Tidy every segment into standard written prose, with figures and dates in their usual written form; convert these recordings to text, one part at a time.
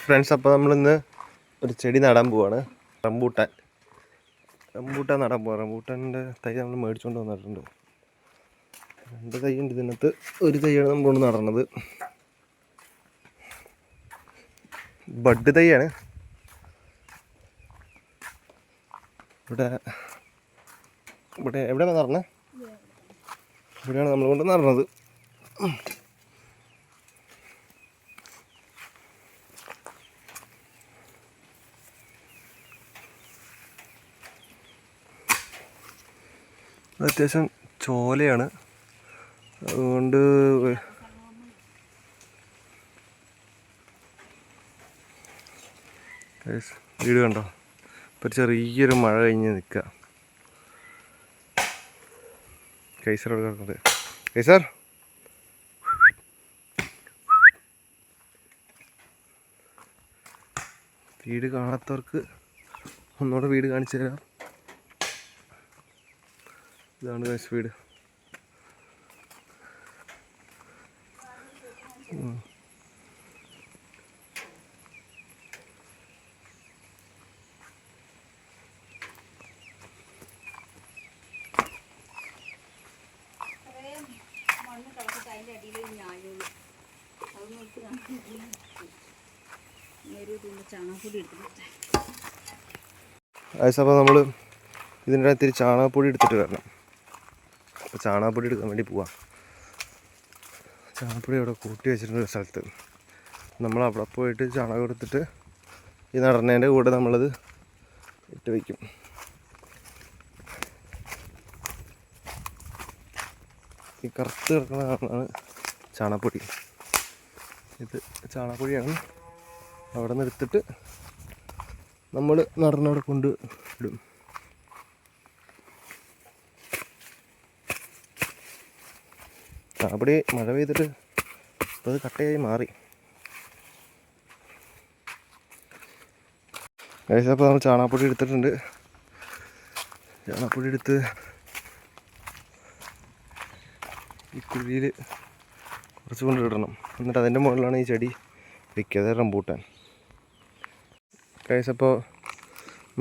Friends, അപ്പോൾ നമ്മളിന്ന് ഒരു ചെടി നടാൻ പോവാണ്. റംബൂട്ടാൻ നടാൻ പോവാം. റംബൂട്ടാൻ്റെ തൈ നമ്മൾ മേടിച്ചുകൊണ്ട് വന്നിട്ടുണ്ട്. 2 തൈ ഉണ്ട് ഇതിനകത്ത്. ഒരു തൈയാണ് നമ്മൾ കൊണ്ട് നടണത്. ബഡ് തൈയാണ്. എവിടെയാണ് നടണേ? ഇവിടെയാണ് നമ്മൾ കൊണ്ട് നടണത്. അത്യാവശ്യം ചോലയാണ്, അതുകൊണ്ട് വീട് കണ്ടോ. ഇപ്പോൾ ചെറിയൊരു മഴ കഴിഞ്ഞ് നിൽക്കുക. കൈസർ കിടക്കുന്നത്. കൈസർ, വീട് കാണാത്തവർക്ക് ഒന്നുകൂടെ വീട് കാണിച്ചു തരാം. ഇതാണ് കൈസ് വീട്. അപ്പോൾ നമ്മൾ ഇതിൻ്റെ ഇത്തിരി ചാണകപ്പൊടി എടുത്തിട്ട് വരണം. അപ്പോൾ ചാണകപ്പൊടി എടുക്കാൻ വേണ്ടി പോവാം. ചാണകപ്പൊടി അവിടെ കൂട്ടി വെച്ചിട്ടുണ്ട് ഒരു സ്ഥലത്ത്. നമ്മൾ അവിടെ പോയിട്ട് ചാണകം എടുത്തിട്ട് ഈ നടണേൻ്റെ കൂടെ നമ്മളത് ഇട്ട് വയ്ക്കും. ഈ കറുത്ത് കിടക്കുന്നതാണ് ചാണകപ്പൊടി. ഇത് ചാണകപ്പൊടിയാണ്. അവിടെ നിന്ന് എടുത്തിട്ട് നമ്മൾ നടനവിടെ കൊണ്ട് ഇടും. ചാണകപ്പൊടി മഴ പെയ്തിട്ട് ഇപ്പോൾ അത് കട്ടയായി മാറി. അപ്പോൾ നമ്മൾ ചാണകപ്പൊടി എടുത്തിട്ടുണ്ട്. ചാണകപ്പൊടി എടുത്ത് ഈ കുഴിയിൽ കുറച്ച് കൊണ്ട് ഇടണം. എന്നിട്ട് അതിൻ്റെ മുകളിലാണ് ഈ ചെടി വയ്ക്കുക. അത് റംബൂട്ടാൻ. അപ്പോൾ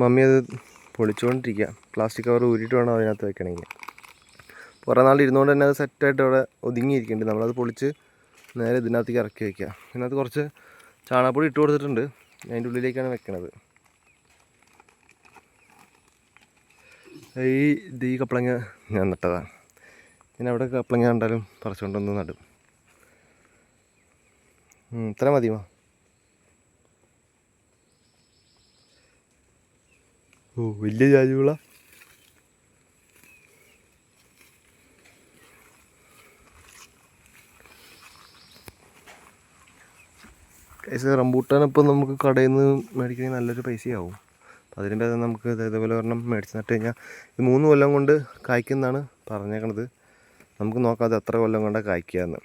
മമ്മി അത് പൊളിച്ചുകൊണ്ടിരിക്കുക. പ്ലാസ്റ്റിക് കവർ ഊരിയിട്ട് വേണം അതിനകത്ത് വെക്കണമെങ്കിൽ. കുറേ നാൾ ഇരുന്നുകൊണ്ട് തന്നെ അത് സെറ്റായിട്ട് അവിടെ ഒതുങ്ങിയിരിക്കുന്നുണ്ട്. നമ്മളത് പൊളിച്ച് നേരെ ഇതിനകത്തേക്ക് ഇറക്കി വയ്ക്കുക. ഇതിനകത്ത് കുറച്ച് ചാണകപ്പൊടി ഇട്ട് കൊടുത്തിട്ടുണ്ട്. അതിൻ്റെ ഉള്ളിലേക്കാണ് വെക്കണത്. ഈ കപ്പളങ്ങ ഞാൻ നട്ടതാണ്. ഞാൻ അവിടെ കപ്പളങ്ങ കണ്ടാലും പറിച്ചുകൊണ്ടൊന്ന് നടും. ഇത്ര മതിയോ? ഓ, വലിയ ജാതിവിള. റംബൂട്ടാൻ ഇപ്പം നമുക്ക് കടയിൽ നിന്ന് മേടിക്കണമെങ്കിൽ നല്ലൊരു പൈസയാവും. അപ്പം അതിൻ്റെ അത് നമുക്ക് ഇതേപോലെ ഒരെണ്ണം മേടിച്ച് നട്ട് കഴിഞ്ഞാൽ ഇത് 3 കൊല്ലം കൊണ്ട് കായ്ക്കുന്നതാണ് പറഞ്ഞേക്കണത്. നമുക്ക് നോക്കാം അത് എത്ര കൊല്ലം കൊണ്ടാണ് കായ്ക്കുക എന്ന്.